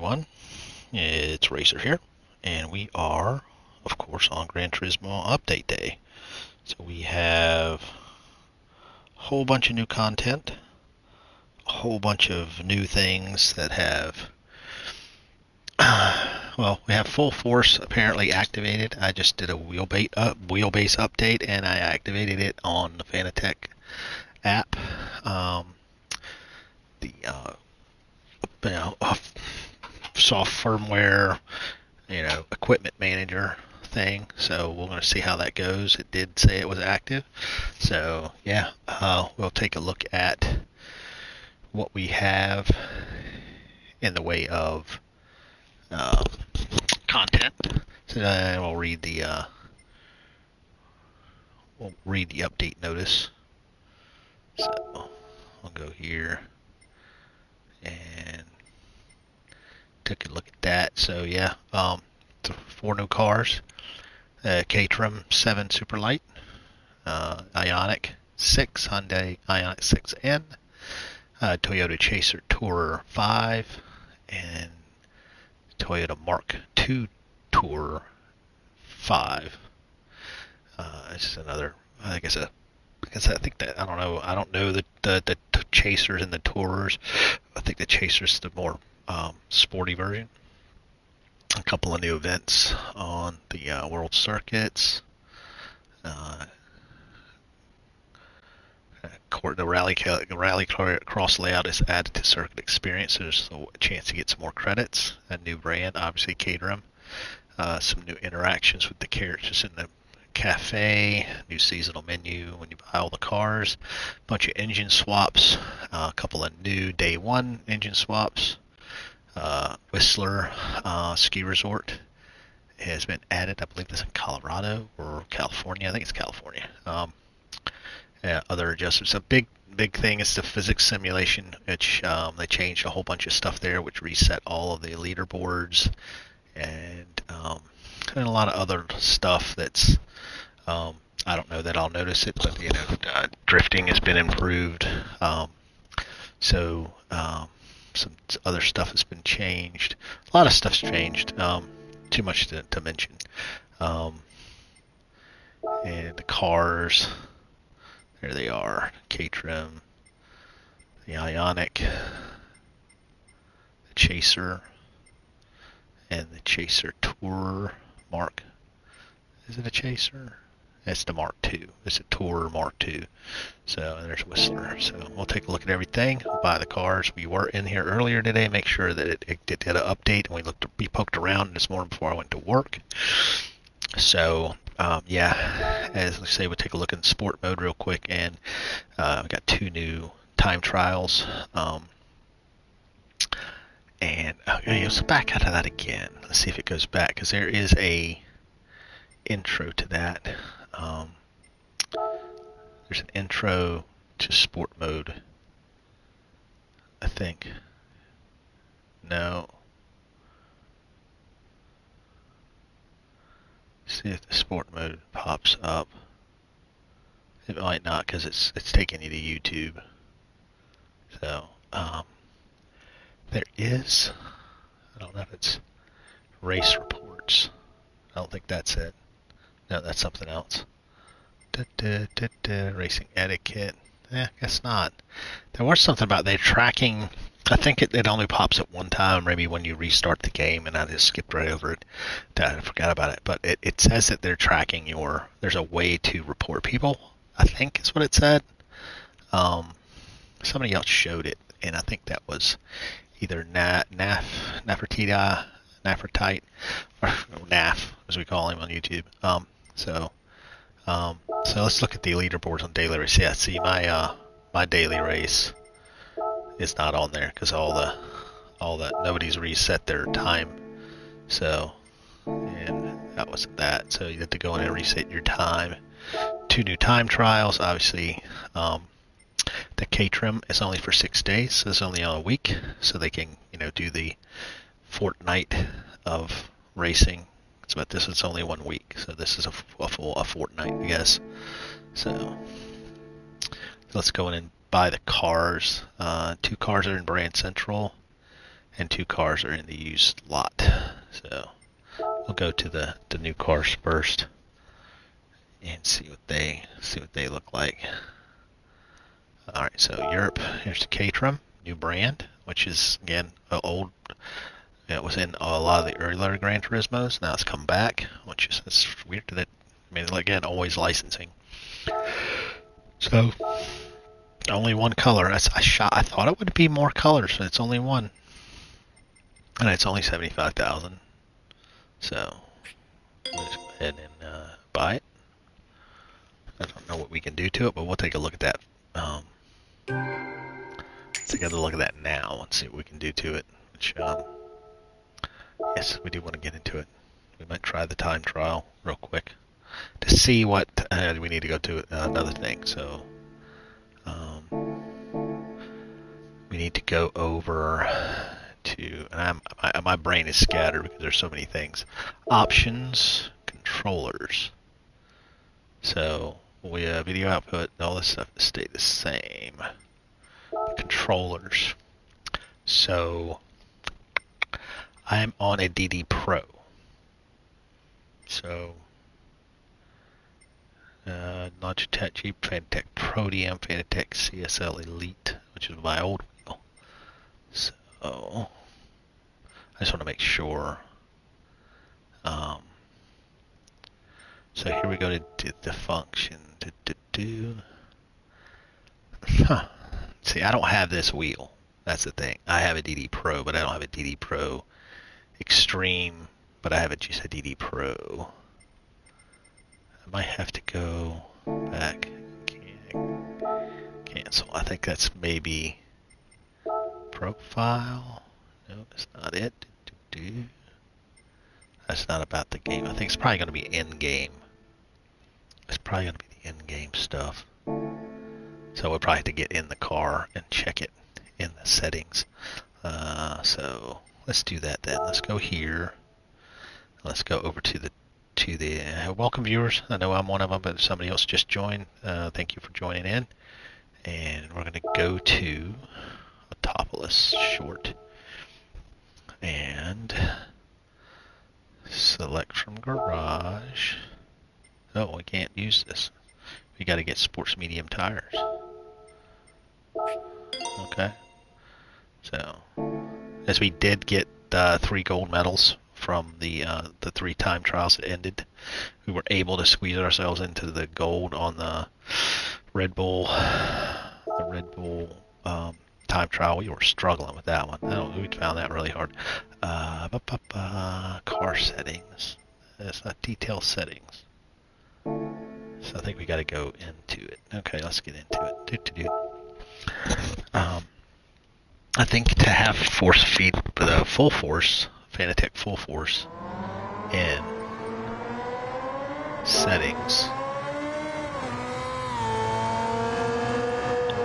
everyone, it's Racer here, and we are, of course, on Gran Turismo Update Day. So we have a whole bunch of new content, a whole bunch of new things that have, well, we have Full Force apparently activated. I just did a wheelbase update, and I activated it on the Fanatec app. The soft firmware, equipment manager thing. So we're going to see how that goes. It did say it was active. So yeah, we'll take a look at what we have in the way of content. So we'll read the update notice. So I'll go here and take a look at that. So yeah, 4 new cars: Caterham 7 Superlight, Ioniq 6, Hyundai Ioniq 6N, Toyota Chaser Tourer 5, and Toyota Mark II Tourer 5. It's just another, I think that, I don't know the Chasers and the Tourers. I think the Chaser's the more sporty version. A couple of new events on the world circuits. The rally cross layout is added to circuit experience. So there's a chance to get some more credits. A new brand, obviously Caterham. Some new interactions with the characters in the cafe. New seasonal menu when you buy all the cars. Bunch of engine swaps. A couple of new day 1 engine swaps. Whistler Ski Resort has been added. I believe this in Colorado or California. I think it's California. Other adjustments. A big thing is the physics simulation, which they changed a whole bunch of stuff there, which reset all of the leaderboards, and a lot of other stuff that's I don't know that I'll notice it, but drifting has been improved. Some other stuff has been changed. A lot of stuff's changed. Too much to mention. And the cars, there they are. Caterham, the Ioniq, the Chaser, and the Chaser Tourer Mark. Is it a Chaser? It's the Mark II. It's a Tourer Mark II. So there's Whistler. So we'll take a look at everything. We'll buy the cars. We were in here earlier today. Make sure that it did an update, and we poked around this morning before I went to work. So yeah, as I say, we'll take a look in sport mode real quick, and we got 2 new time trials. So back out of that again. Let's see if it goes back, because there is a intro to that. There's an intro to sport mode, I think. No. See if the sport mode pops up. It might not, because it's taking you to YouTube. So there is, I don't know if it's race reports. I don't think that's it. No, that's something else. Racing etiquette. Guess not. There was something about they're tracking. I think it only pops at one time, maybe when you restart the game, and I just skipped right over it. I forgot about it. But it says that they're tracking there's a way to report people, I think is what it said. Somebody else showed it, and I think that was either Nefertite, or Naf, as we call him on YouTube. So let's look at the leaderboards on daily race. Yeah, see, my daily race is not on there because all that nobody's reset their time. So, and that wasn't that. So you have to go in and reset your time. 2 new time trials. Obviously, the Caterham is only for 6 days. So it's only on a week, so they can do the fortnight of racing. But this is only 1 week, so this is a fortnight, I guess. So let's go in and buy the cars. 2 cars are in Brand Central, and 2 cars are in the used lot. So we'll go to the new cars first and see what they look like. All right, so Europe. Here's the Caterham, new brand, which is again old. It was in a lot of the earlier Gran Turismos. Now it's come back, which is it's weird that. I mean, again, always licensing. So only one color. I thought it would be more colors, but it's only one, and it's only 75,000. So let's go ahead and buy it. I don't know what we can do to it, but we'll take a look at that. Let's take a look at that now and see what we can do to it. Which, yes, we do want to get into it. We might try the time trial real quick to see what we need to go to another thing. So we need to go over to, and my brain is scattered because there's so many things. Options, controllers. So we video output, all this stuff stay the same. Controllers. So I'm on a DD Pro. So Logitech Jeep, Fanatec Protium, Fanatec CSL Elite, which is my old wheel. So I just want to make sure. So here we go to the function. See, I don't have this wheel. That's the thing. I have a DD Pro, but I don't have a DD Pro Extreme, but I have just a DD Pro. I might have to go back. Cancel. I think that's maybe profile. No, that's not it. That's not about the game. I think it's probably going to be in-game. It's probably going to be the in-game stuff. So we'll probably have to get in the car and check it in the settings. So let's do that then. Let's go here. Let's go over to the welcome viewers. I know I'm one of them, but somebody else just joined. Thank you for joining in. And we're going to go to Autopolis short and select from garage. Oh, we can't use this. We got to get sports medium tires. Okay. So, as we did get 3 gold medals from the 3 time trials that ended, we were able to squeeze ourselves into the gold on the Red Bull time trial. We were struggling with that one. We found that really hard. Car settings. That's not detail settings. So I think we got to go into it. Okay, let's get into it. I think to have force feed, full force, Fanatec full force in settings,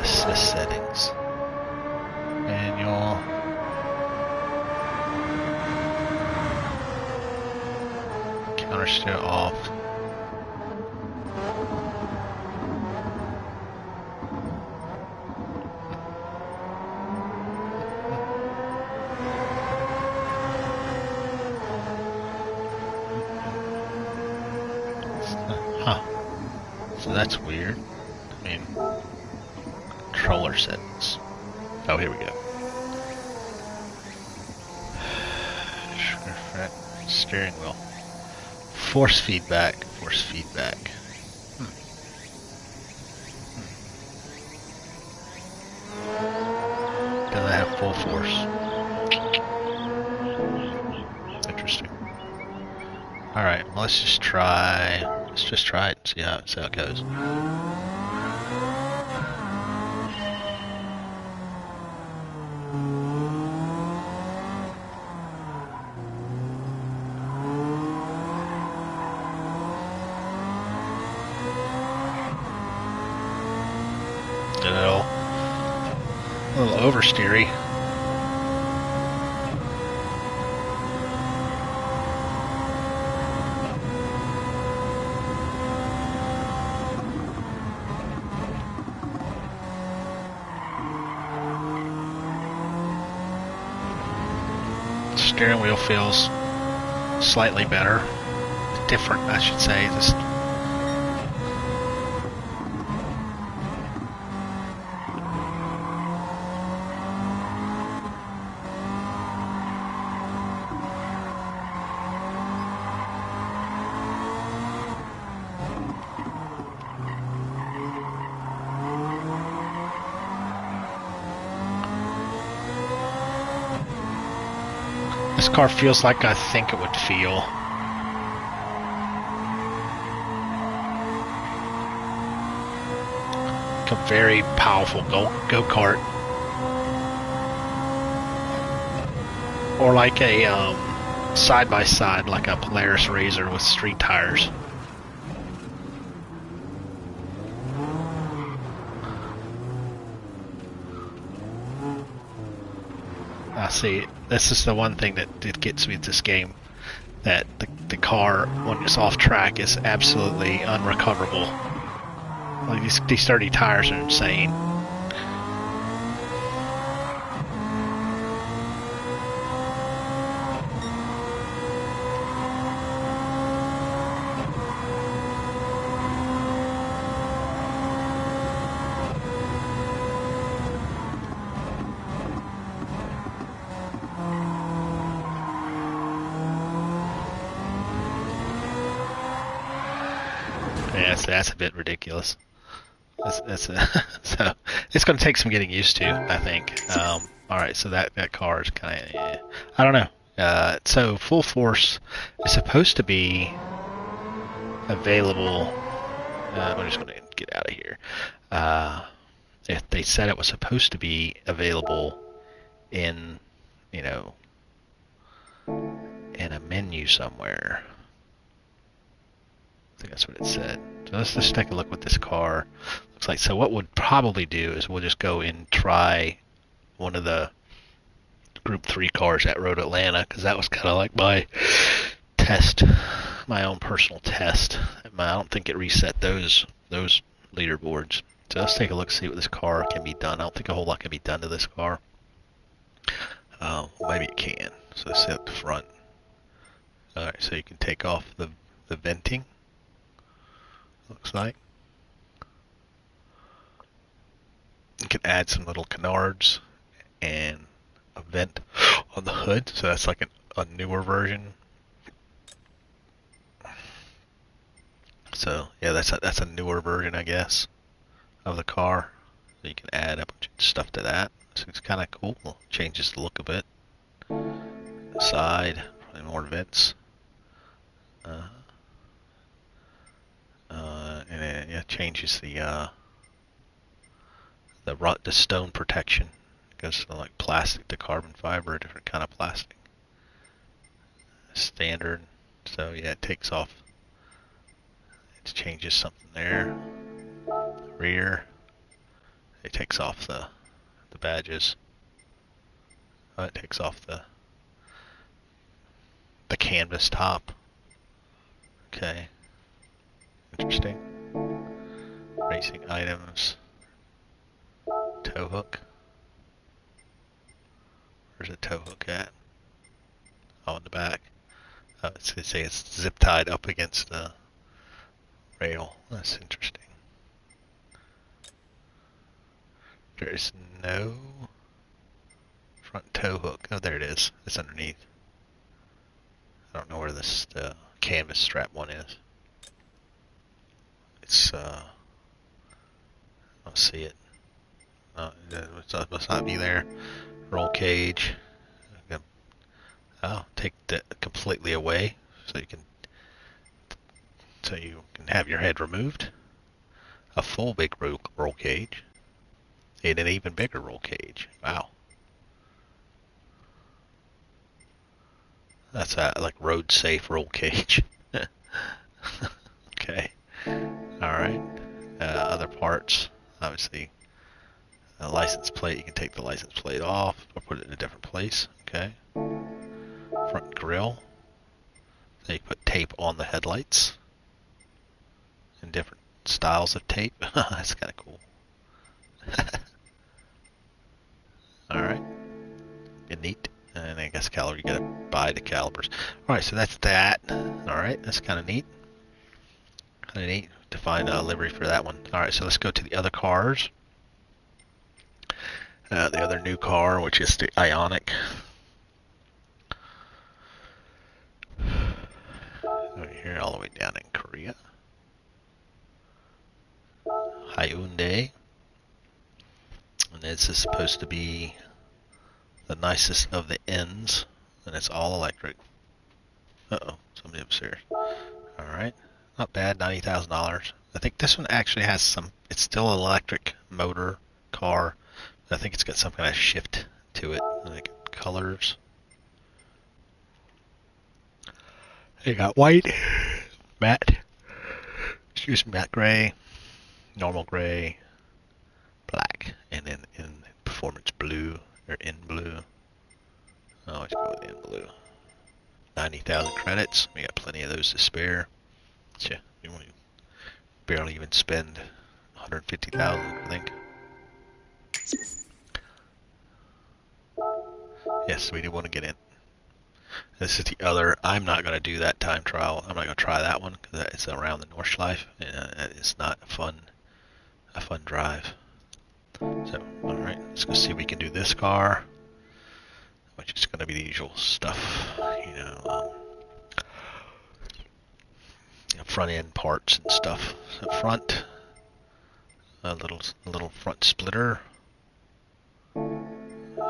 assist settings, manual, counter steer off. So that's weird. I mean, controller settings. Oh, here we go. Steering wheel. Force feedback. Does I have full force? Interesting. All right, well, let's just try it and see how it goes. A little oversteery. steering wheel feels slightly better. Different, I should say. Just this car feels like I think it would feel. Like a very powerful go-kart. Or like a side-by-side, like a Polaris Razor with street tires. See, this is the one thing that gets me with this game, that the car, when it's off track, is absolutely unrecoverable. Like these 30 tires are insane. Yeah, that's a bit ridiculous. So it's going to take some getting used to, I think. All right, so that car is kind of, I don't know. So Full Force is supposed to be available. I'm just going to get out of here. If they said it was supposed to be available in, in a menu somewhere. I think that's what it said. So let's just take a look what this car looks like. So what we'll probably do is we'll just go and try one of the Group 3 cars at Road Atlanta, because that was kind of like my test, my own personal test. I don't think it reset those leaderboards. So let's take a look, see what this car can be done. I don't think a whole lot can be done to this car. Maybe it can. So let's set up the front. Alright, so you can take off the venting. Looks like. You can add some little canards and a vent on the hood. So that's like a newer version. So yeah, that's a newer version, I guess, of the car. So you can add a bunch of stuff to that. So it's kind of cool. Changes the look of it. Side, probably more vents. And it changes the stone protection. It goes from like plastic to carbon fiber, a different kind of plastic. Standard. So yeah, it takes off. It changes something there. Rear. It takes off the badges. It takes off the canvas top. Okay. Interesting. Racing items. Tow hook. Where's the tow hook at? Oh, in the back. It's going to say it's zip tied up against the rail. That's interesting. There's no front tow hook. Oh, there it is. It's underneath. I don't know where this canvas strap one is. It's I don't see it. It must not be there. Roll cage. I'll take that completely away so you can have your head removed. A full big roll cage. And an even bigger roll cage. Wow. That's a like road safe roll cage. Okay. Alright. Other parts. Obviously, a license plate. You can take the license plate off or put it in a different place. Okay. Front grille. Then you put tape on the headlights. And different styles of tape. That's kind of cool. Alright. Neat. And I guess caliper, you gotta buy the calipers. Alright, so that's that. Alright, that's kind of neat. Kind of neat to find a livery for that one. Alright, so let's go to the other cars. The other new car, which is the Ioniq. Right here, all the way down in Korea. Hyundai. And this is supposed to be the nicest of the ends. And it's all electric. Uh-oh, somebody upstairs. Alright, not bad, $90,000. I think this one actually has some, it's still an electric motor car. I think it's got some kind of shift to it. Like colors. You got white, matte, matte gray, normal gray, black, and then in performance blue, or in blue. I always go with in blue. 90,000 credits. We got plenty of those to spare. Yeah, we won't barely even spend 150,000, I think. Yes, we do want to get in. This is the other. I'm not going to do that time trial. I'm not going to try that one because it's around the Nordschleife, and it's not a fun drive. So, all right, let's go see if we can do this car, which is going to be the usual stuff, front end parts and stuff. So front, a little front splitter,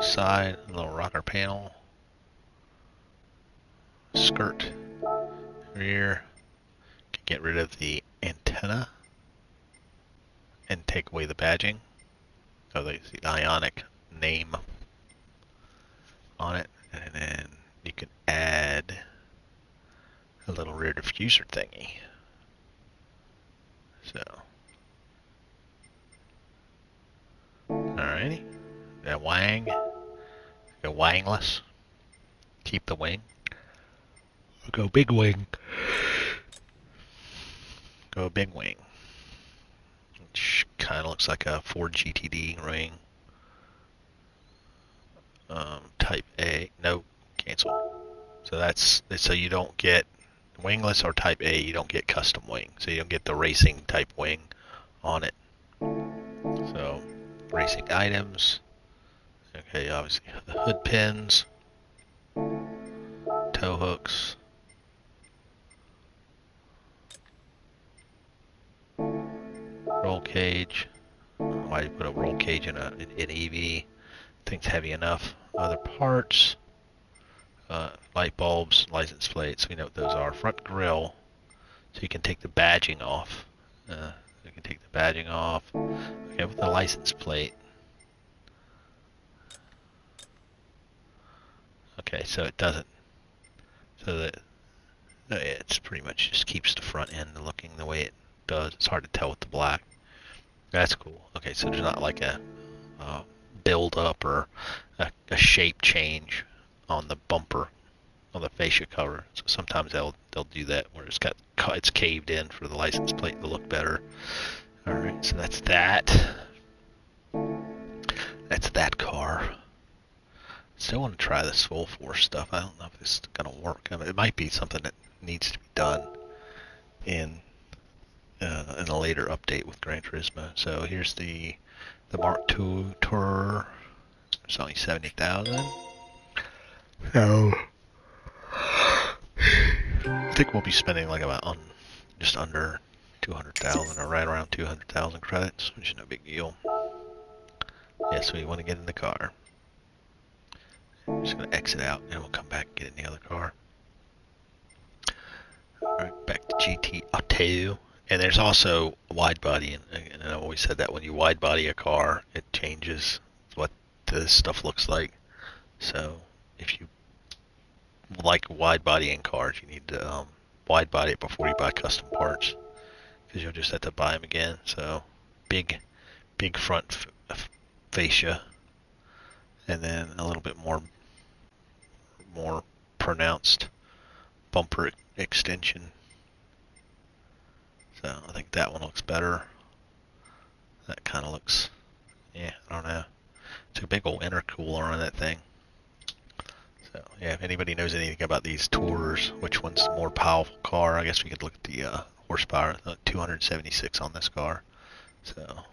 side, a little rocker panel, skirt, rear. Can get rid of the antenna and take away the badging. So the Ioniq name on it, and then you can add a little rear diffuser thingy. So, alrighty, that wang, go wangless, keep the wing. We'll go big wing. Go big wing. Which kind of looks like a Ford GTD ring. Type A. No, cancel. So so you don't get wingless or Type A. You don't get custom wing. So you don't get the racing type wing on it. So racing items. Okay, obviously the hood pins, tow hooks. Roll cage. Why you put a roll cage in an EV? Thing's heavy enough. Other parts. Light bulbs, license plates. We know what those are. Front grille. So you can take the badging off. You can take the badging off. Okay, with the license plate. Okay, so it doesn't. So that it's pretty much just keeps the front end looking the way it does. It's hard to tell with the black. That's cool. Okay, so there's not like a build up or a shape change on the bumper, on the fascia cover. So sometimes they'll do that where it's caved in for the license plate to look better. All right, so that's that. That's that car. Still want to try this full force stuff. I don't know if this is gonna work. I mean, it might be something that needs to be done in a later update with Gran Turismo. So here's the Mark II Tourer. It's only 70,000. So I think we'll be spending like about just under 200,000 or right around 200,000 credits, which is no big deal. Yeah, so we want to get in the car. I'm just going to exit out and we'll come back and get in the other car. Alright, back to GT Auto. And there's also wide body, and I've always said that when you wide body a car, it changes what this stuff looks like. So if you like wide bodying cars, you need to wide body it before you buy custom parts, because you'll just have to buy them again. So big front fascia, and then a little bit more pronounced bumper extension. So I think that one looks better. That kind of looks, yeah, I don't know. It's a big old intercooler on that thing. So yeah, if anybody knows anything about these Tours, which one's the more powerful car, I guess we could look at the horsepower. 276 on this car. So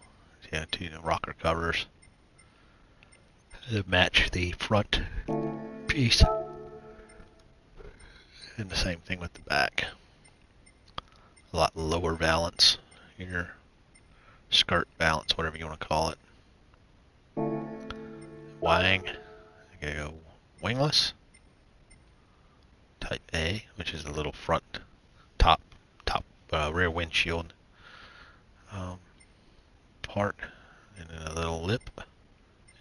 yeah, two rocker covers that match the front piece, and the same thing with the back. A lot lower valance here, skirt valance, whatever you want to call it. Wang, I gotta go wingless. Type A, which is the little front top rear windshield part, and then a little lip,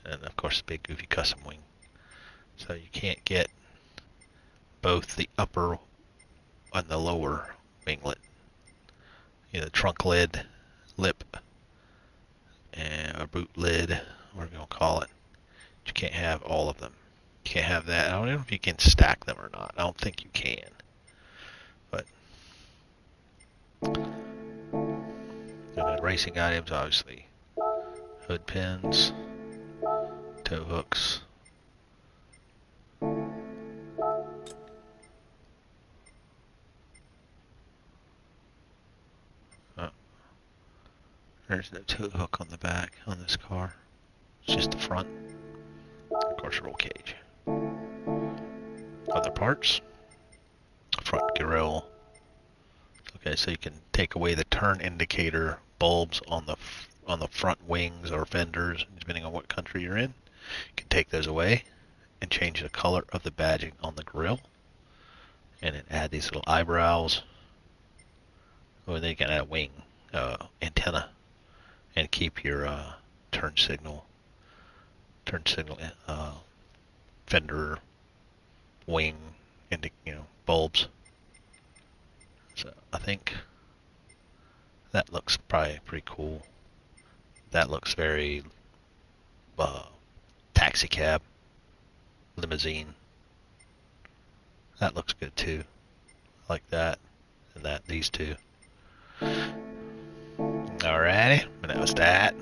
and of course the big goofy custom wing. So you can't get both the upper and the lower winglet. You know, the trunk lid, lip, and a boot lid, whatever you want to call it. But you can't have all of them. You can't have that. I don't know if you can stack them or not. I don't think you can. But and then racing items, obviously, hood pins, tow hooks. There's no tow hook on the back on this car. It's just the front. Of course, roll cage. Other parts. Front grille. Okay, so you can take away the turn indicator bulbs on the front wings or fenders, depending on what country you're in. You can take those away and change the color of the badging on the grille, and then add these little eyebrows. Or then you can add a wing antenna, and keep your turn signal fender wing bulbs. So I think that looks probably pretty cool. That looks very taxi cab, limousine. That looks good too. I like that and that. These two. Alrighty, and that was that.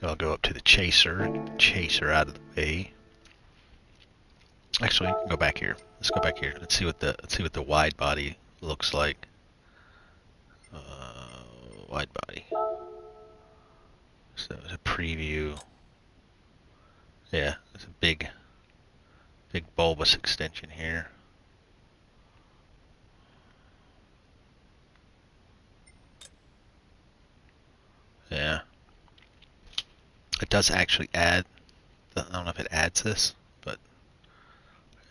I'll go up to the chaser. Chaser out of the way. Actually, go back here. Let's go back here. Let's see what the wide body looks like. Wide body. So it's a preview. Yeah, it's a big bulbous extension here. Yeah. It does actually add, I don't know if it adds this, but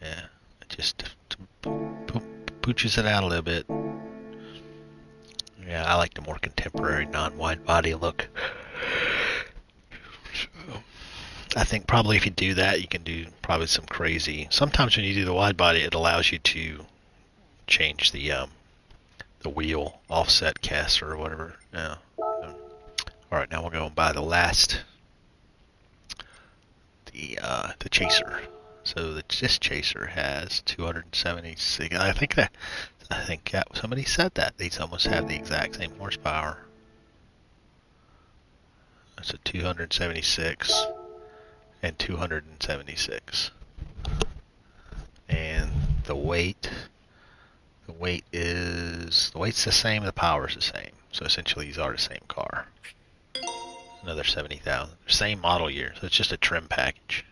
yeah, it just pooches it out a little bit. Yeah, I like the more contemporary non-wide body look. So, I think probably if you do that, you can do probably some crazy. Sometimes when you do the wide body, it allows you to change the wheel offset caster or whatever. Yeah. All right, now we'll go and buy the last, the chaser. So this chaser has 276. I think somebody said that these almost have the exact same horsepower. That's a 276 and 276. And the weight's the same, the power's the same. So essentially these are the same car. Another 70,000. Same model year, so it's just a trim package.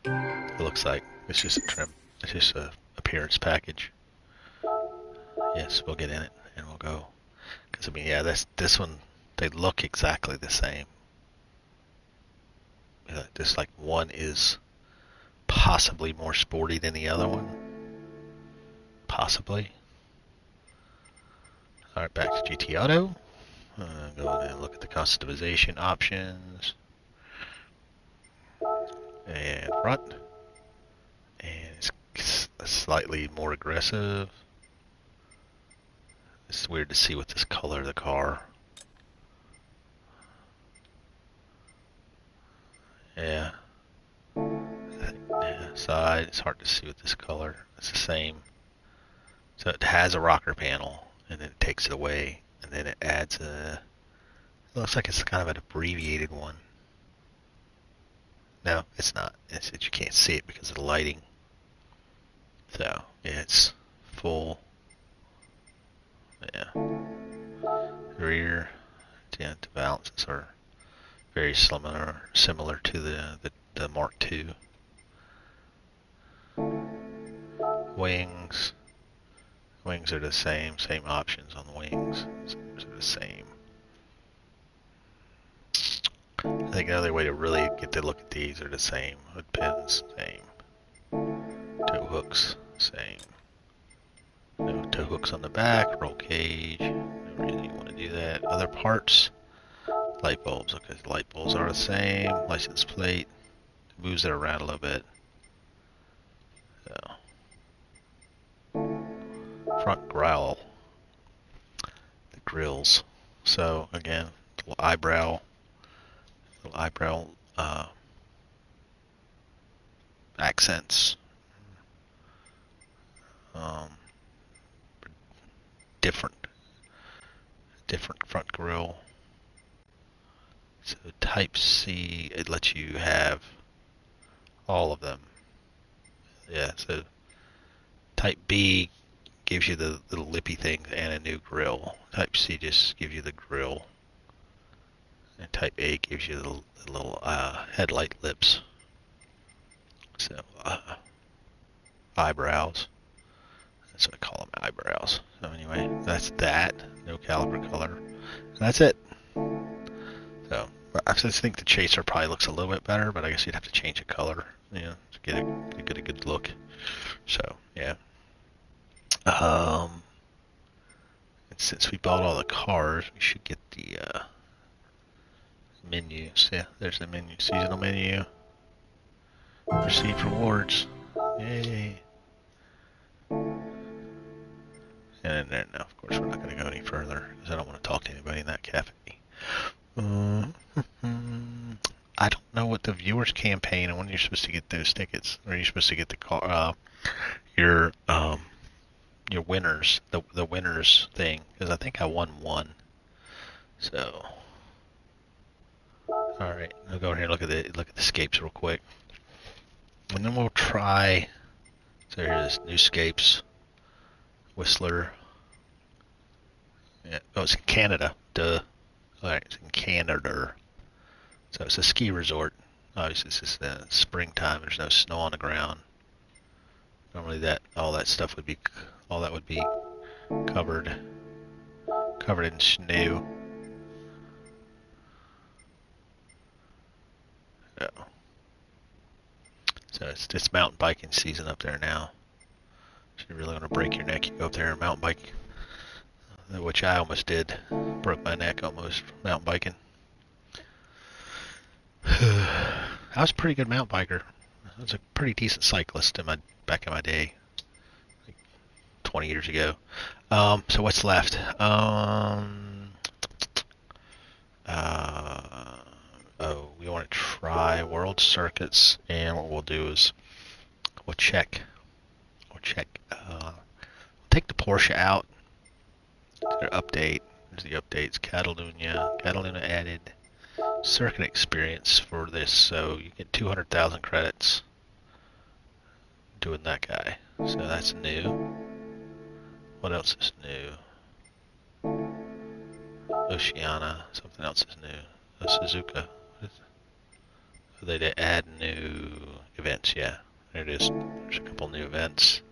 It looks like it's just a trim. It's just a appearance package. Yes, we'll get in it and we'll go. Because I mean, yeah, this one, they look exactly the same. Just like one is possibly more sporty than the other one. Possibly. All right, back to GT Auto. Go in and look at the customization options. And front. And it's slightly more aggressive. It's weird to see with this color of the car. Yeah. Side, it's hard to see with this color. It's the same. So it has a rocker panel, and then it takes it away, and then it adds a. It looks like it's kind of an abbreviated one. No, it's not. You can't see it because of the lighting. So yeah, it's full. Yeah, rear. Yeah, the balances are very similar to the Mark II. Wings. Wings are the same options on the wings. Are the same. I think another way to really get to look at these are the same. Hood pins, same. Tow hooks, same. No tow hooks on the back. Roll cage. No reason you want to do that. Other parts. Light bulbs. Okay, the light bulbs are the same. License plate. Moves it around a little bit. So. Front grille. The grills. So again, little eyebrow accents. Different front grille. So Type C, it lets you have all of them. Yeah, so Type B gives you the little lippy thing and a new grill. Type C just gives you the grill. And Type A gives you the little headlight lips. So eyebrows. That's what I call them, eyebrows. So anyway, that's that. No caliper color. And that's it. So I just think the Chaser probably looks a little bit better, but I guess you'd have to change the color, you know, to get a good look. So yeah. And since we bought all the cars, we should get the menus. Yeah, there's the menu, seasonal menu. Receive rewards. Yay. And then, now, of course, we're not going to go any further because I don't want to talk to anybody in that cafe. I don't know what the viewers campaign and when you're supposed to get those tickets. Or you're supposed to get the car, your winners, the winners thing, because I think I won one. So, all right, I'll go over here and look at the scapes real quick, and then we'll try. So here's new scapes. Whistler. Yeah. Oh, it's in Canada. Duh. All right, it's in Canada. So it's a ski resort. Obviously, this is springtime. There's no snow on the ground. Normally, all that would be covered in snow. Oh. So it's mountain biking season up there now. So you're really gonna break your neck. You go up there and mountain bike, which I almost did. Broke my neck almost mountain biking. I was a pretty good mountain biker. I was a pretty decent cyclist back in my day, like 20 years ago. So what's left? We want to try World Circuits, and what we'll do is we'll check. We'll take the Porsche out. Their update. There's the updates. Cataluna added circuit experience for this, so you get 200,000 credits doing that guy. So that's new. What else is new? Oceana. Something else is new. Suzuka. So they add new events. Yeah, there it is. There's a couple new events.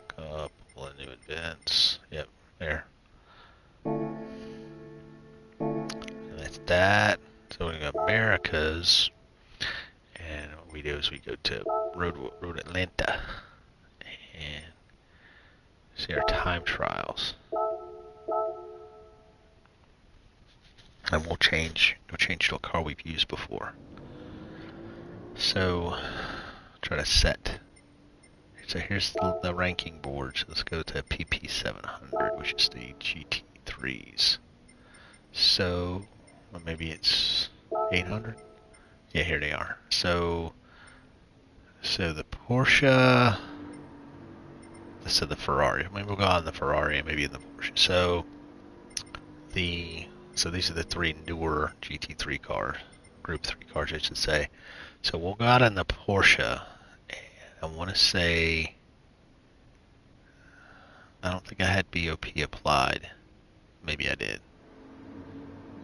Couple of new events. Yep, there. And that's that. So we got Americas, and what we do is we go to Road Atlanta and see our time trials. And we'll change to a car we've used before. So try to set. So here's the ranking board. So let's go to PP700, which is the GT3s. So maybe it's 800. Yeah, here they are. So the Porsche. Let's say the Ferrari. Maybe we'll go on the Ferrari and maybe in the Porsche. So these are the three newer GT3 cars, Group 3 cars, I should say. So we'll go out in the Porsche, I want to say, I don't think I had BOP applied. Maybe I did.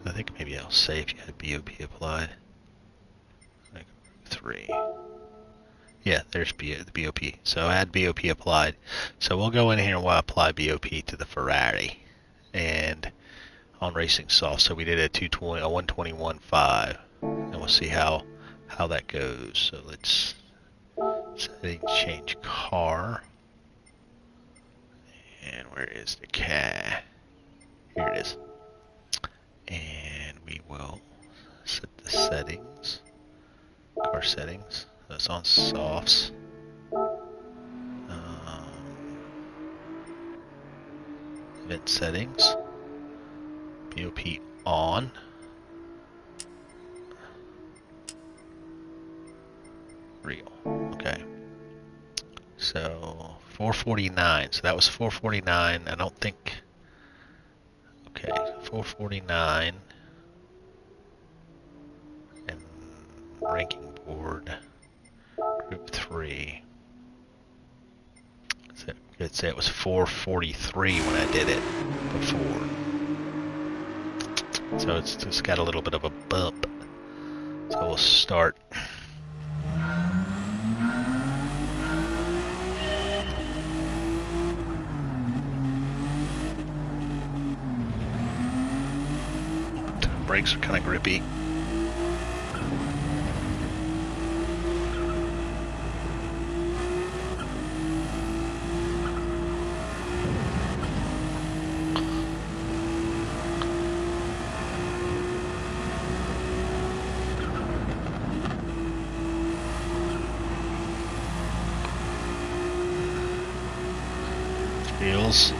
I think maybe I'll say if you had BOP applied. Like 3. Yeah, there's the BOP. So I had BOP applied. So we'll go in here and we'll apply BOP to the Ferrari. And on Racing Soft, so we did a 121.5. And we'll see how that goes. So let's setting change car. And where is the car? Here it is. And we will set the settings. Car settings. That's on softs. Event settings. BOP on. Real. Okay. So 449. So that was 449. I don't think. Okay, 449. And ranking board. Group 3. So I'd say it was 443 when I did it before. So it's just got a little bit of a bump. So we'll start. Brakes are kind of grippy. Feels.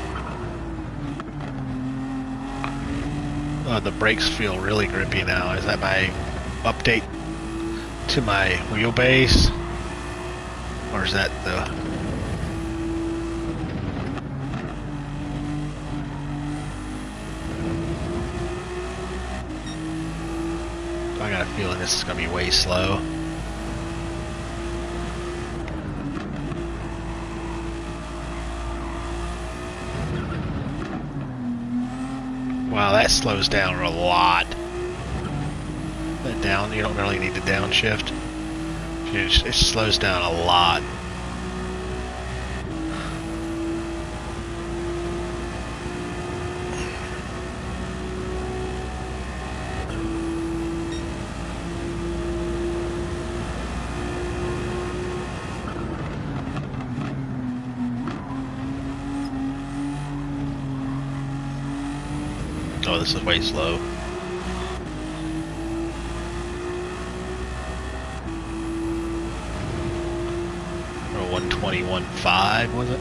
Oh, the brakes feel really grippy now. Is that my update to my wheelbase? Or is that the... I got a feeling this is going to be way slow. Wow, that slows down a lot. That down, you don't really need to downshift. It slows down a lot. Oh, this is way slow. Or 121.5 was it?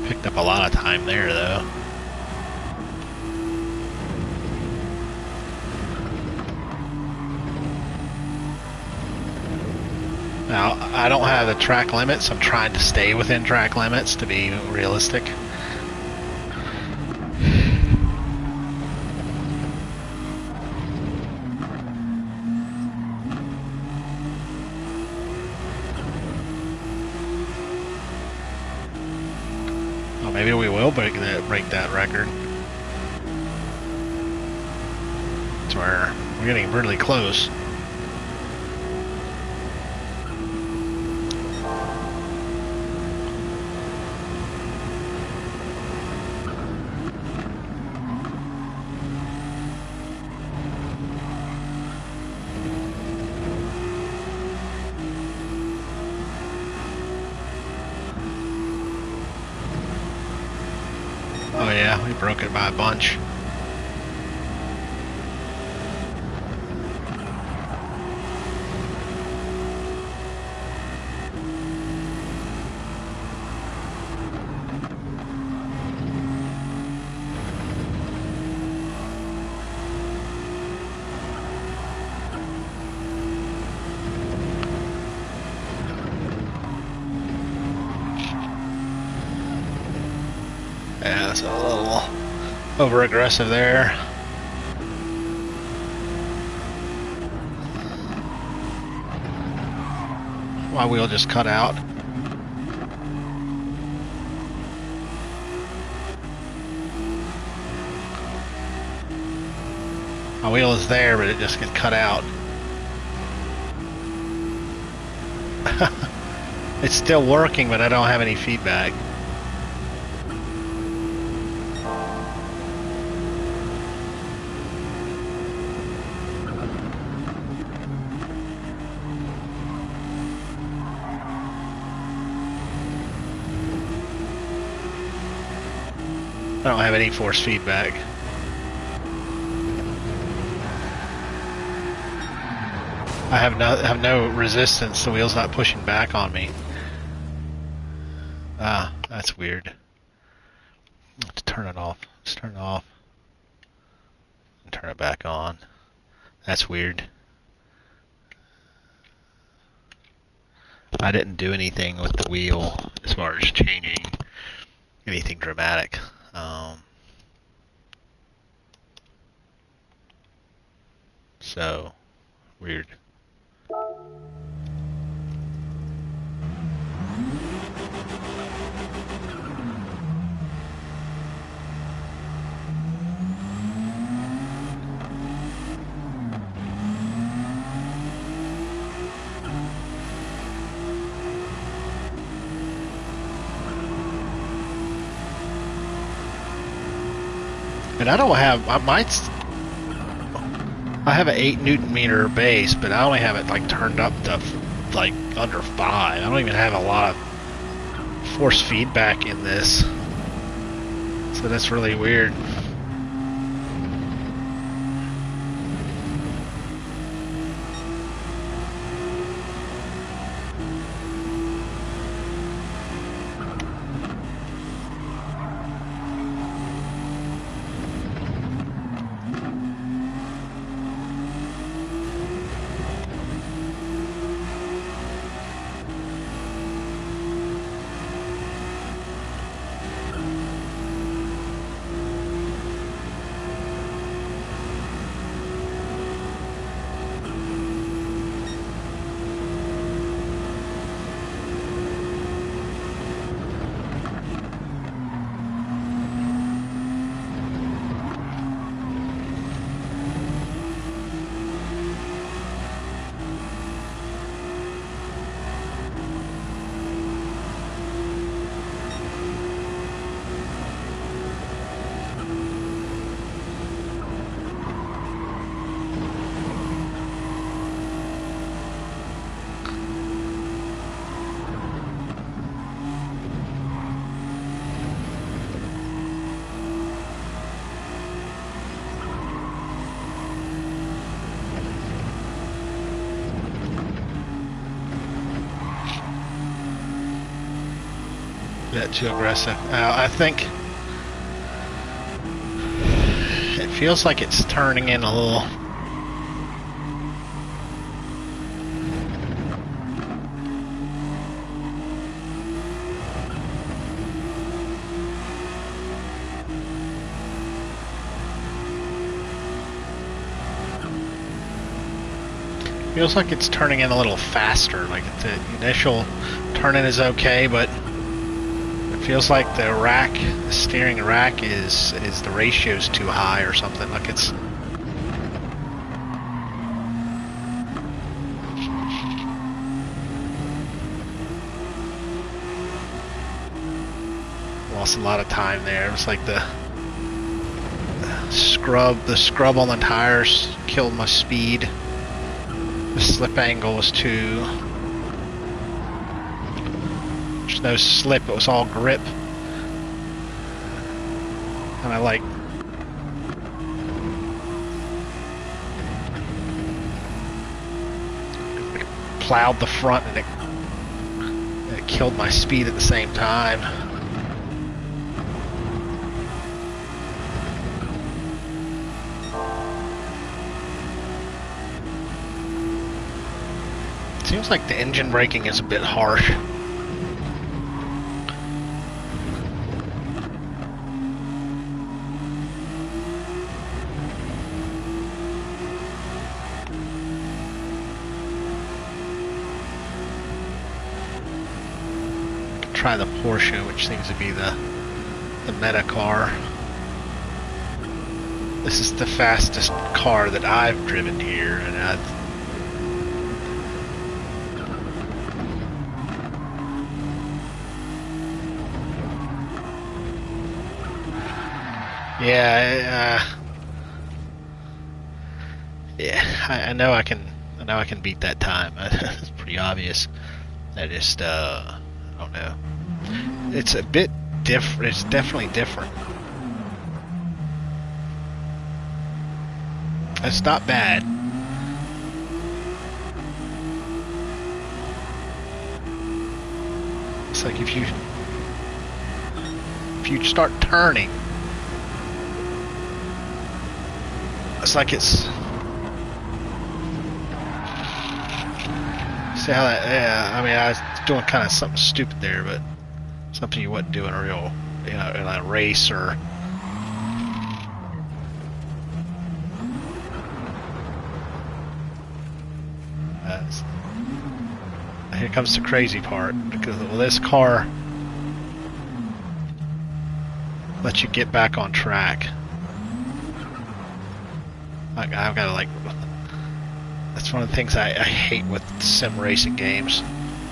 Picked up a lot of time there though. Now, I don't have the track limits. I'm trying to stay within track limits to be realistic. Well, maybe we will break that record. It's where we're getting really close. Oh yeah, we broke it by a bunch. Yeah, so a little over aggressive there. My wheel just cut out. My wheel is there, but it just gets cut out. It's still working, but I don't have any feedback. I don't have any force feedback. I have no resistance. The wheel's not pushing back on me. Ah, that's weird. Let's turn it off. Let's turn it off. And turn it back on. That's weird. I didn't do anything with the wheel as far as changing anything dramatic. So, weird. And I don't have, I have an 8 Newton meter base, but I only have it like turned up to like under 5. I don't even have a lot of force feedback in this. So that's really weird. Bit too aggressive. I think it feels like it's turning in a little. Feels like it's turning in a little faster. Like the initial turn-in is okay, but feels like the steering rack is the ratio's too high or something. Like it's lost a lot of time there. It was like the scrub on the tires killed my speed. The slip angle was too. There's no slip, it was all grip. And I like plowed the front and it killed my speed at the same time. Seems like the engine braking is a bit harsh. try the Porsche, which seems to be the meta car. This is the fastest car that I've driven here, and yeah, I know I can beat that time. It's pretty obvious. I just I don't know. It's a bit different. It's definitely different. It's not bad. It's like if you start turning, it's like it's. See how that? Yeah, I mean, I was doing kind of something stupid there, but something you wouldn't do in a real, in a race or. Here comes the crazy part, because this car lets you get back on track. I've got to, like, that's one of the things I hate with sim racing games.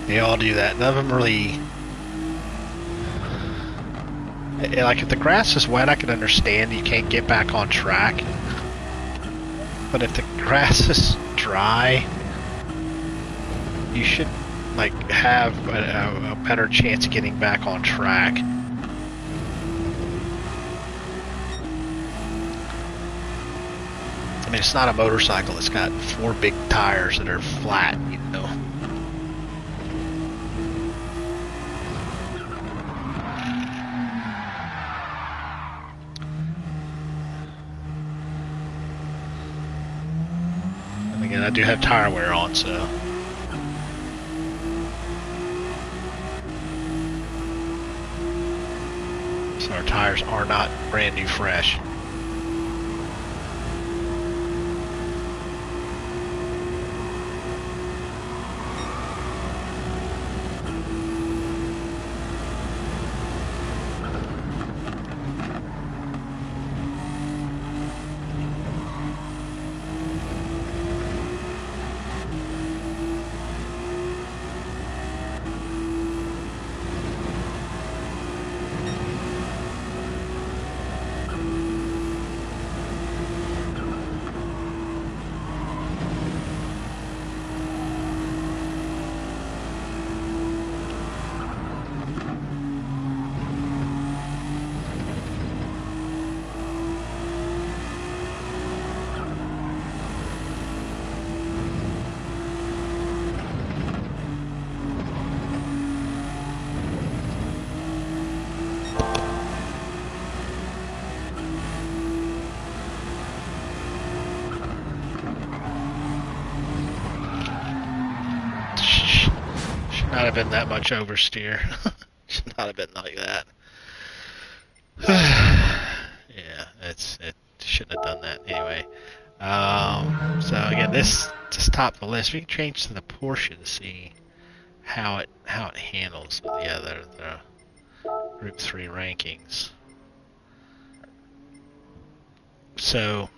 They all do that. None of them really, like, if the grass is wet, I can understand you can't get back on track. But if the grass is dry, you should, like, have a better chance of getting back on track. I mean, it's not a motorcycle. It's got 4 big tires that are flat, you know. And again, I do have tire wear on, so. So our tires are not brand new fresh. Not have been that much oversteer. Should not have been like that. Yeah, it shouldn't have done that anyway. So again, this just topped the list. We can change to the Porsche to see how it handles the Group 3 rankings. So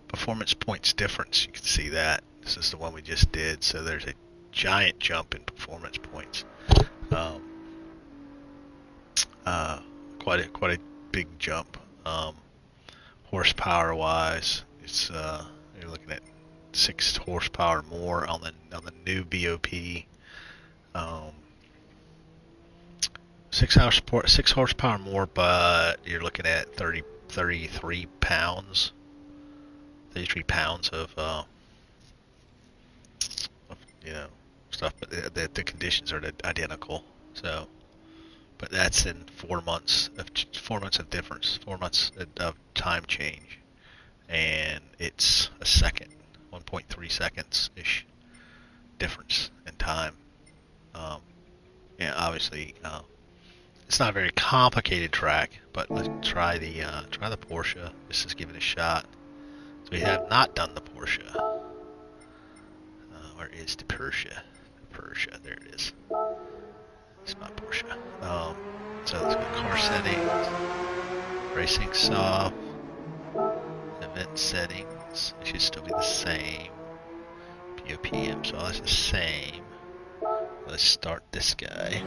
performance points difference, you can see that. This is the one we just did. So there's a giant jump in performance points. Quite a big jump. Horsepower wise, it's you're looking at 6 horsepower more on the new BOP. 6 horsepower more, but you're looking at 33 pounds. 33 pounds of you know, stuff, but the conditions are identical. So, but that's in 4 months of difference, 4 months of time change, and it's a second, 1.3 seconds ish difference in time. Yeah, obviously, it's not a very complicated track, but let's try the Porsche. This is giving it a shot. So we have not done the Porsche. Where is the Porsche? The Porsche, there it is. It's not Porsche. So let's go car settings, racing soft, event settings. It should still be the same. BOPM, so that's the same. Let's start this guy.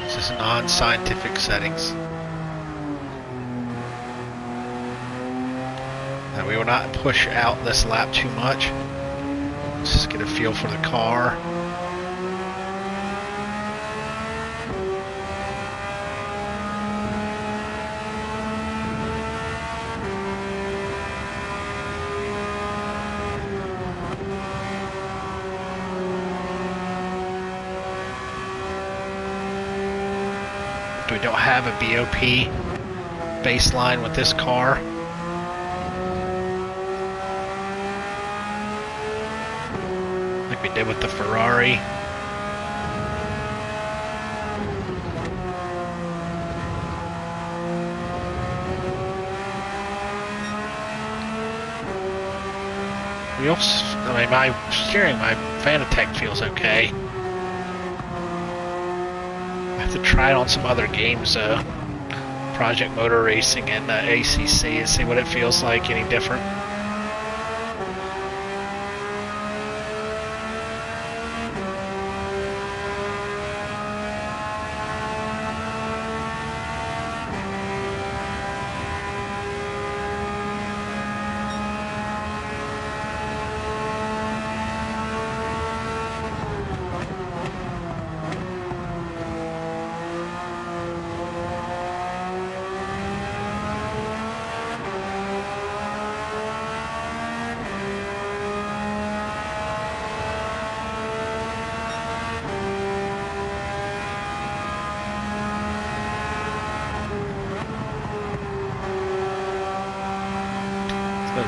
This is non-scientific settings. Now we will not push out this lap too much. Let's just get a feel for the car. We don't have a BOP baseline with this car. Like we did with the Ferrari. I mean, my steering, my Fanatec feels okay. I have to try it on some other games, Project Motor Racing and ACC, and see what it feels like, any different.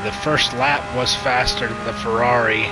The first lap was faster than the Ferrari.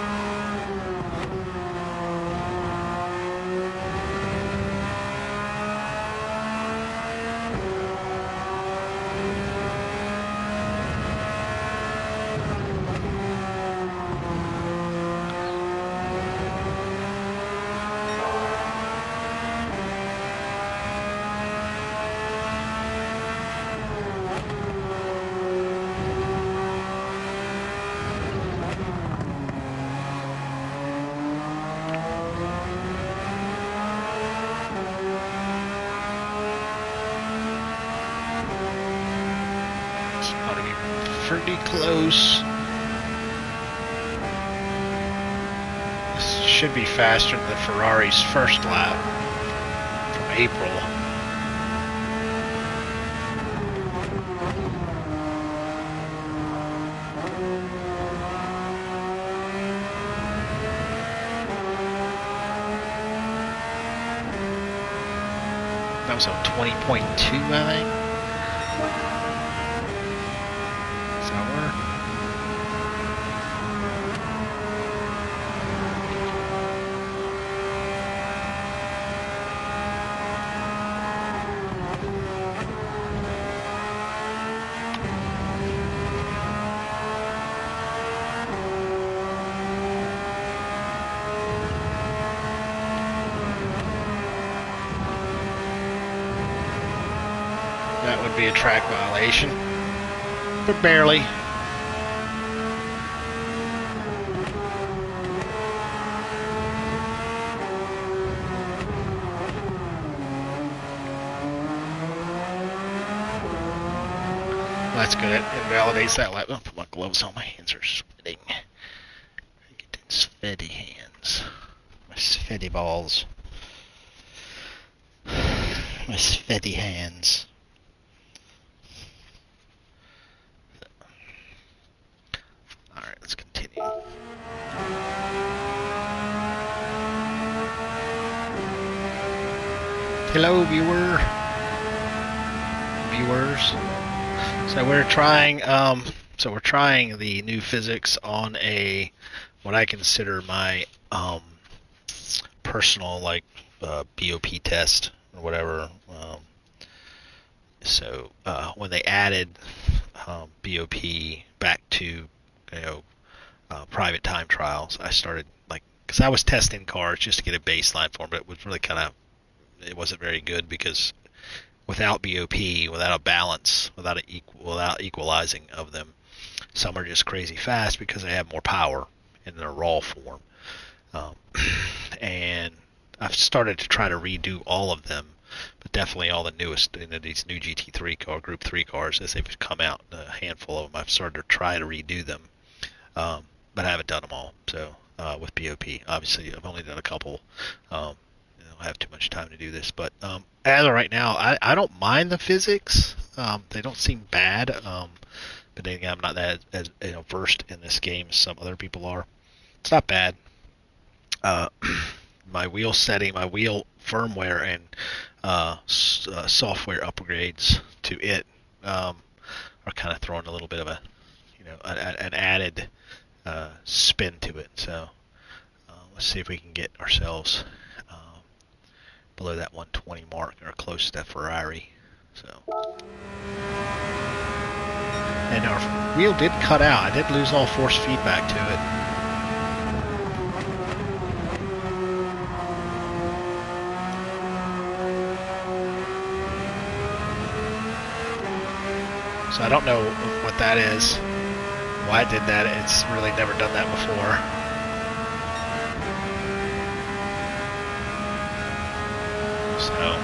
Pretty close. This should be faster than the Ferrari's first lap from April. That was on 20.2, I think. That would be a track violation, but barely. That's good. It validates that lap. I'll put my gloves on. My hands are sweating. Get them sweaty hands. My sweaty balls. My sweaty hands. Alright, let's continue. Hello, viewers. So we're trying the new physics on a what I consider my personal BOP test or whatever. So when they added BOP back to private time trials, I started because I was testing cars just to get a baseline for them, but it was really it wasn't very good because without BOP, without a balance, without equalizing of them, some are just crazy fast because they have more power in their raw form. Um, and I've started to try to redo all of them, but definitely all the newest, these new GT3 Group 3 cars, as they've come out, a handful of them, I've started to try to redo them, but I haven't done them all. So with BOP, obviously, I've only done a couple. I have too much time to do this, but as of right now, I don't mind the physics. They don't seem bad, but then again, I'm not that as versed in this game as some other people are. It's not bad. My wheel setting, my wheel firmware, and software upgrades to it are kind of throwing a little bit of an added spin to it. So let's see if we can get ourselves below that 120 mark or close to that Ferrari. So, and our wheel did cut out. I did lose all force feedback to it. So I don't know what that is, why it did that. It's really never done that before. So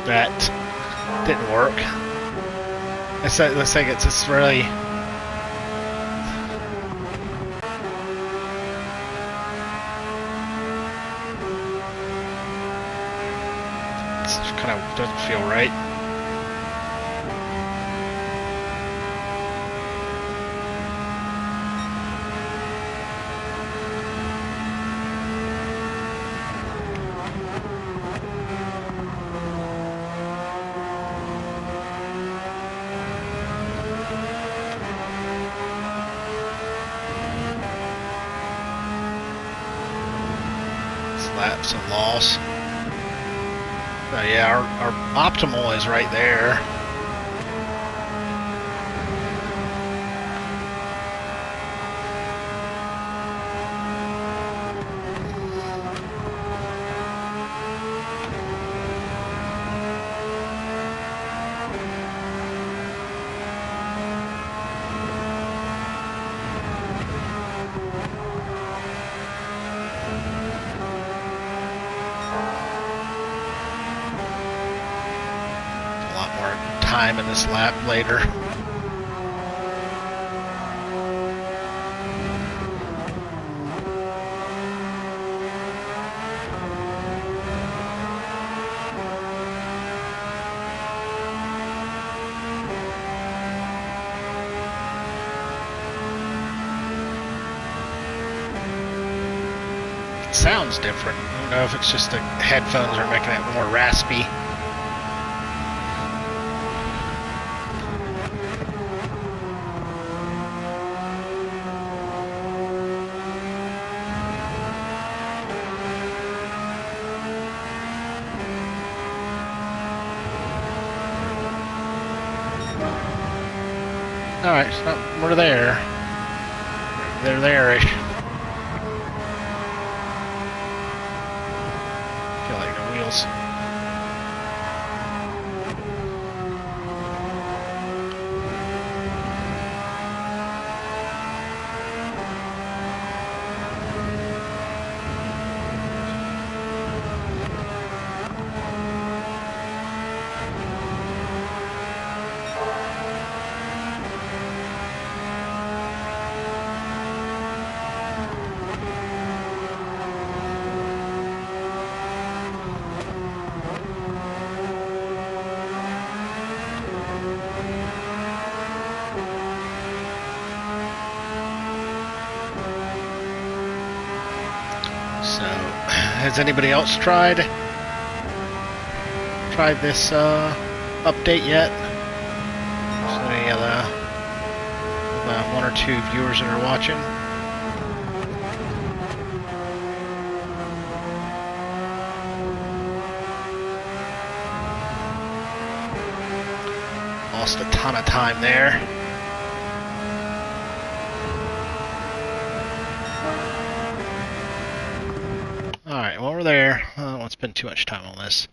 that didn't work. Looks like it's just really kind of doesn't feel right. Laps of loss. Oh yeah, our optimal is right there. Time in this lap later. It sounds different. I don't know if it's just the headphones are making it more raspy. Alright, so we're there. They're there-ish. Feel like the wheels. So, has anybody else tried this update yet. So any of the one or two viewers that are watching. Lost a ton of time there. Alright, well we're there. I don't want to spend too much time on this.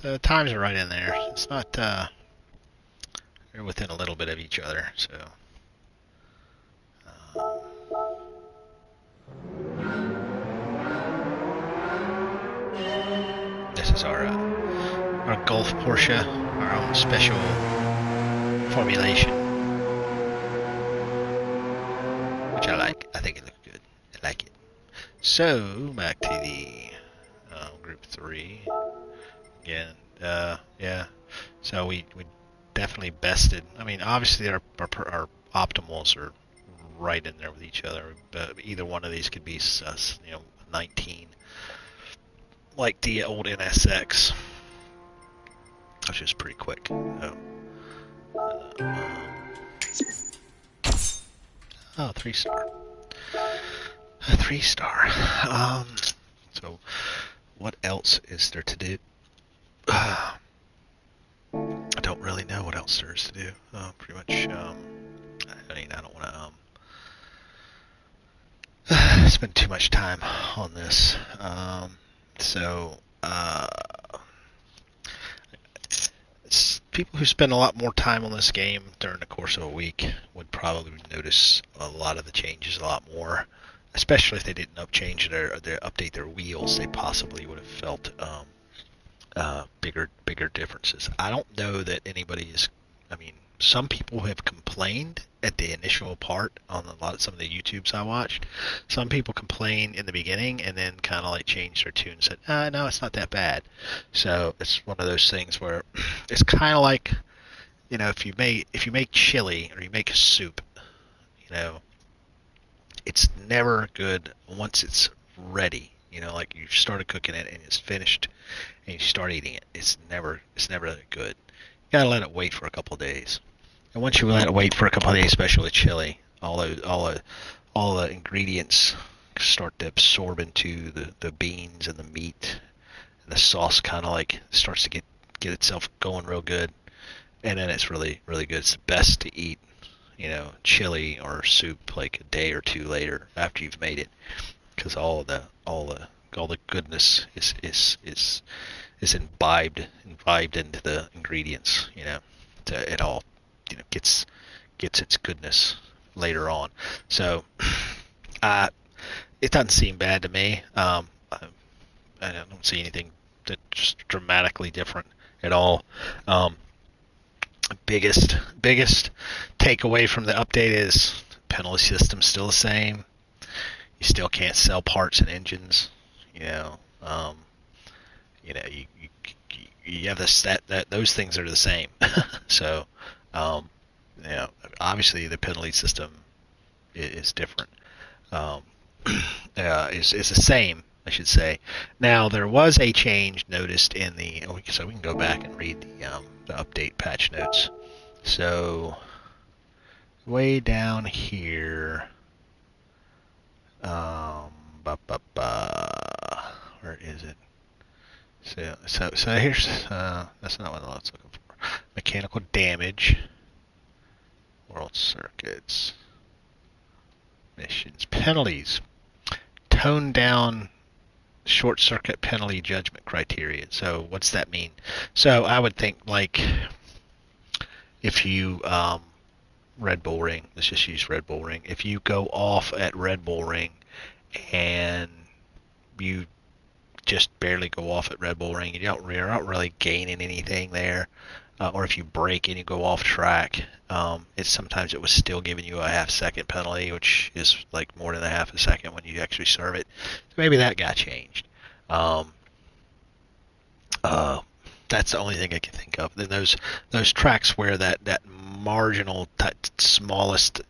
The times are right in there. It's not, they're within a little bit of each other, so. This is our Gulf Porsche, our own special formulation, which I like. I think it looks good. I like it. So back to the Group 3 again. Yeah. So we definitely bested. I mean, obviously our optimals are right in there with each other, but either one of these could be 19, like the old NSX, which is pretty quick. So, oh, 3-star. A 3-star. So what else is there to do? I don't really know what else there is to do. Pretty much, I mean, I don't want to spend too much time on this. People who spend a lot more time on this game during the course of a week would probably notice a lot of the changes a lot more. Especially if they didn't update their wheels, they possibly would have felt bigger differences. I don't know that anybody is. I mean, some people have complained at the initial part on some of the YouTubes I watched. Some people complained in the beginning and then kind of like changed their tune and said, "No, it's not that bad." So it's one of those things where it's kind of like, if you make chili or you make a soup, it's never good once it's ready. Like you started cooking it and it's finished, and you start eating it. It's never good. You gotta let it wait for a couple of days. And once you let it wait for a couple of days, especially with chili, all the ingredients start to absorb into the beans and the meat, and the sauce kind of like starts to get itself going real good, and then it's really good. It's the best to eat, chili or soup like a day or two later after you've made it, because all the goodness is imbibed into the ingredients. It all gets its goodness later on. So it doesn't seem bad to me. I don't see anything that's dramatically different at all. Biggest takeaway from the update is penalty system's still the same. You still can't sell parts and engines. You have those things are the same. So, obviously the penalty system is different. Is the same, I should say. Now there was a change noticed in so we can go back and read the update patch notes. So way down here, where is it? So here's that's not what I was looking for. Mechanical damage, world circuits, missions, penalties, tone down short circuit penalty judgment criteria. So what's that mean? So I would think like if you Red Bull Ring, let's just use Red Bull Ring. If you go off at Red Bull Ring and you just barely go off at Red Bull Ring, you're not really gaining anything there, or if you brake and you go off track, sometimes it was still giving you a half-second penalty, which is like more than a half a second when you actually serve it. So maybe that got changed. That's the only thing I can think of. Then those tracks where that marginal smallest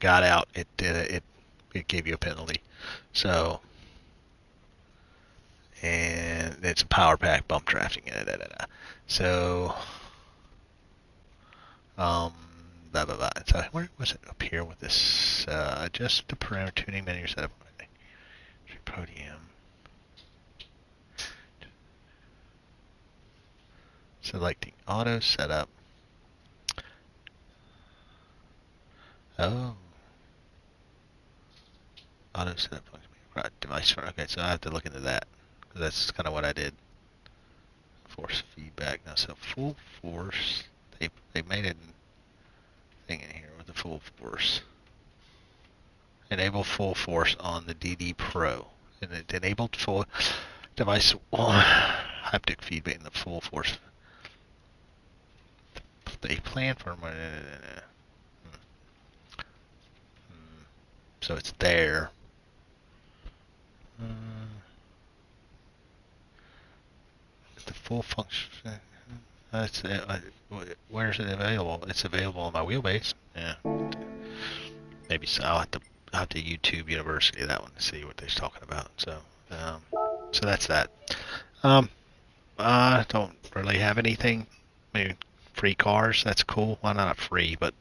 got out, it gave you a penalty. So and it's a power pack, bump drafting. So, blah, blah, blah. So where was it up here with this? Just the parameter tuning menu setup. Podium. Selecting auto setup. Oh. Auto setup right, device. Okay, so I have to look into that. That's kind of what I did. Force feedback. Now, so full force. They made a thing in here with the full force. Enable full force on the DD Pro. And it enabled full device haptic feedback in the full force. They plan for so it's there. The full function. Where is it available? It's available on my wheelbase. Yeah. Maybe so. I'll have to YouTube University that one to see what they're talking about. So, so that's that. I don't really have anything. Maybe free cars. That's cool. Well, not free, but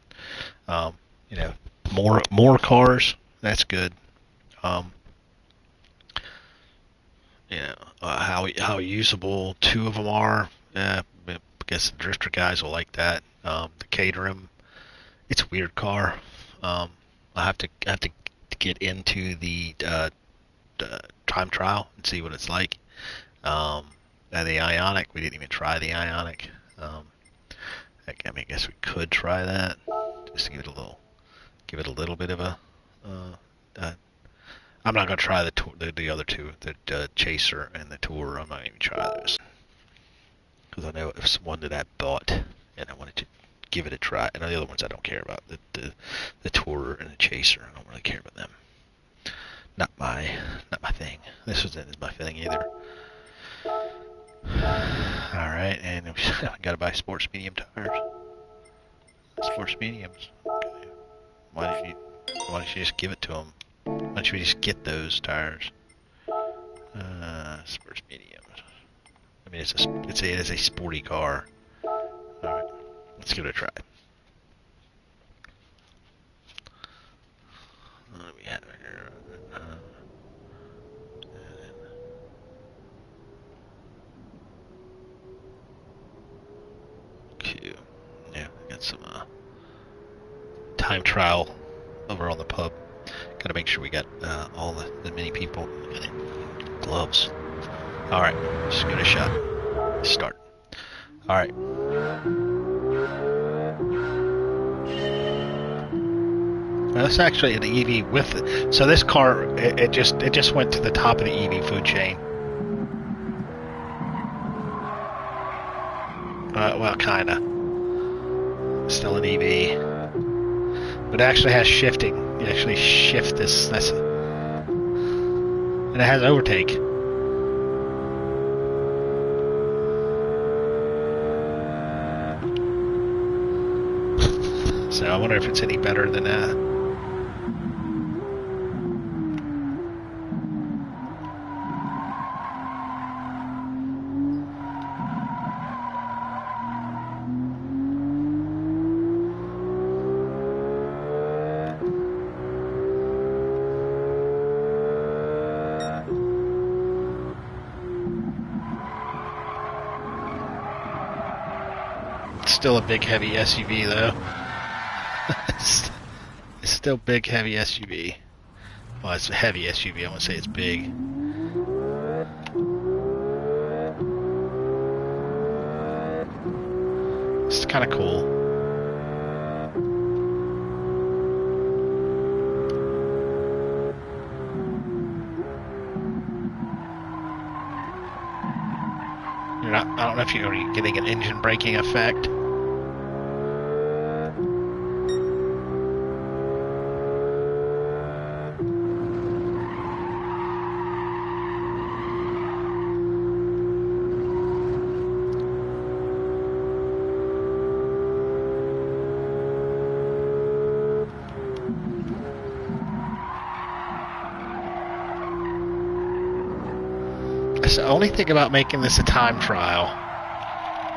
you know, more cars. That's good. You know, how usable two of them are. I guess the drifter guys will like that. The Caterham, it's a weird car. I have to get into the time trial and see what it's like. The Ionic, we didn't even try the Ionic. I guess we could try that just to give it a little bit of a. I'm not gonna try the other two, the Chaser and the Tour. I'm not even try those because I know it's one that I bought and I wanted to give it a try. And the other ones I don't care about, the Tour and the Chaser. I don't really care about them. Not my thing. This isn't my thing either. All right, and we gotta buy sports medium tires. Sports mediums. Okay. Why don't you just give it to them? Why don't you just get those tires? Sports mediums. I mean, it is a sporty car. All right, let's give it a try. What do we have here? Q. Yeah, we got some time trial over on the pub. Got to make sure we got all the many people. Gloves. All right, just give it a shot. Start. All right. That's actually an EV with it. So this car, it just went to the top of the EV food chain. Well, kinda. Still an EV, but it actually has shifting. You actually shift this. And it has overtake. So I wonder if it's any better than that. Still a big heavy SUV though. It's still big heavy SUV. Well, it's a heavy SUV. I won't say it's big. It's kind of cool. I don't know if you're getting an engine braking effect. That's the only thing about making this a time trial.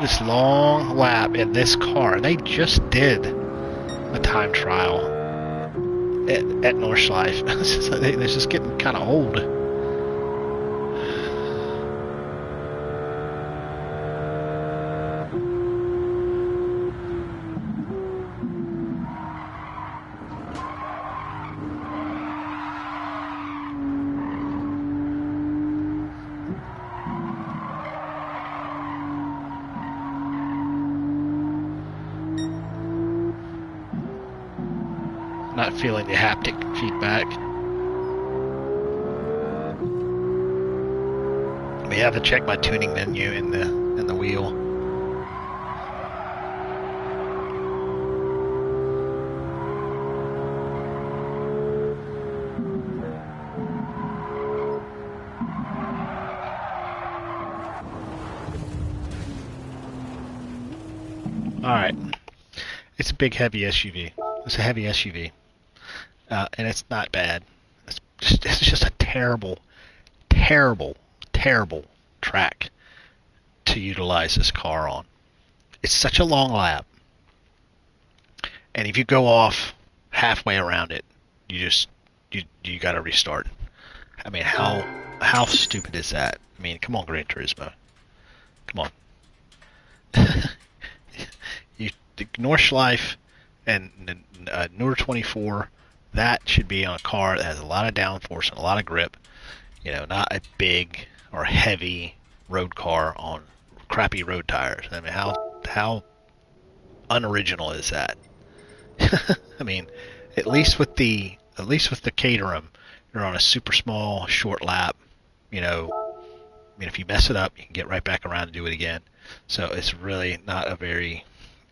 This long lap in this car. They just did a time trial at Nordschleife. So they're just getting kind of old. Not feeling the haptic feedback. I may have to check my tuning menu in the wheel. All right, it's a big, heavy SUV. It's a heavy SUV. And it's not bad. It's just a terrible, terrible, terrible track to utilize this car on. It's such a long lap, and if you go off halfway around it, you got to restart. I mean, how stupid is that? I mean, come on, Gran Turismo, come on. The Nordschleife and Newer 24. That should be on a car that has a lot of downforce and a lot of grip. You know, not a big or heavy road car on crappy road tires. I mean, how unoriginal is that? I mean, at least with the Caterham, you're on a super small short lap. You know, I mean, if you mess it up, you can get right back around and do it again. So it's really not a very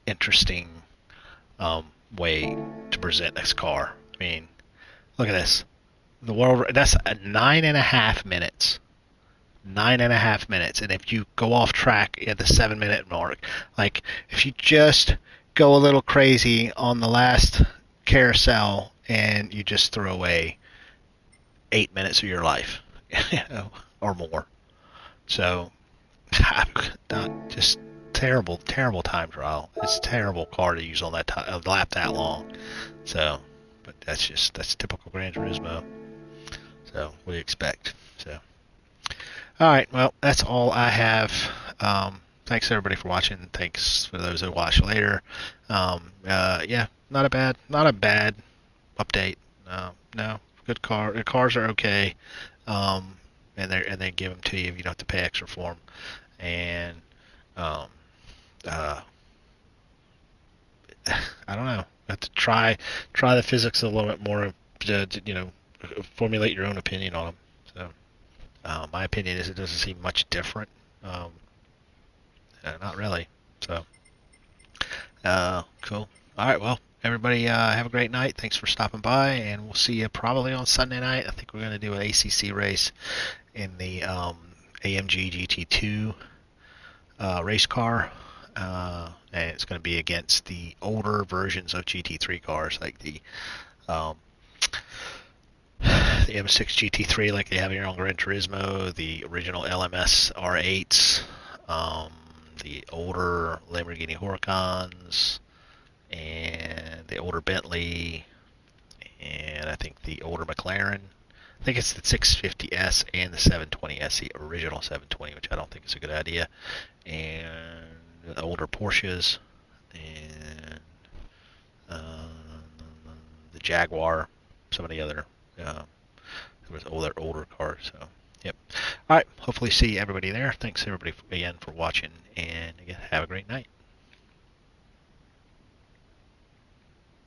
interesting way to present this car. I mean, look at this. The world, that's 9.5 minutes. 9.5 minutes. And if you go off track at the 7-minute mark, like if you just go a little crazy on the last carousel and you just throw away 8 minutes of your life, you know, or more. So, just terrible time trial. It's a terrible car to use on that lap that long. So. But that's typical Gran Turismo. So what do you expect? So, all right. Well, that's all I have. Thanks everybody for watching. Thanks for those that watch later. Yeah, not a bad update. No, good car. The cars are okay. And they give them to you. You don't have to pay extra for them. And I don't know. Have to try the physics a little bit more to formulate your own opinion on them. So my opinion is it doesn't seem much different. Not really. So cool. All right. Well, everybody have a great night. Thanks for stopping by, and we'll see you probably on Sunday night. I think we're going to do an ACC race in the AMG GT2 race car. And it's going to be against the older versions of GT3 cars, like the M6 GT3, like they have here on Gran Turismo, the original LMS R8s, the older Lamborghini Huracans, and the older Bentley, and I think the older McLaren. I think it's the 650S and the 720S, the original 720, which I don't think is a good idea, and the older Porsches, and the Jaguar, some of the other older cars. So, yep. All right. Hopefully, see everybody there. Thanks everybody again for watching, and again, have a great night.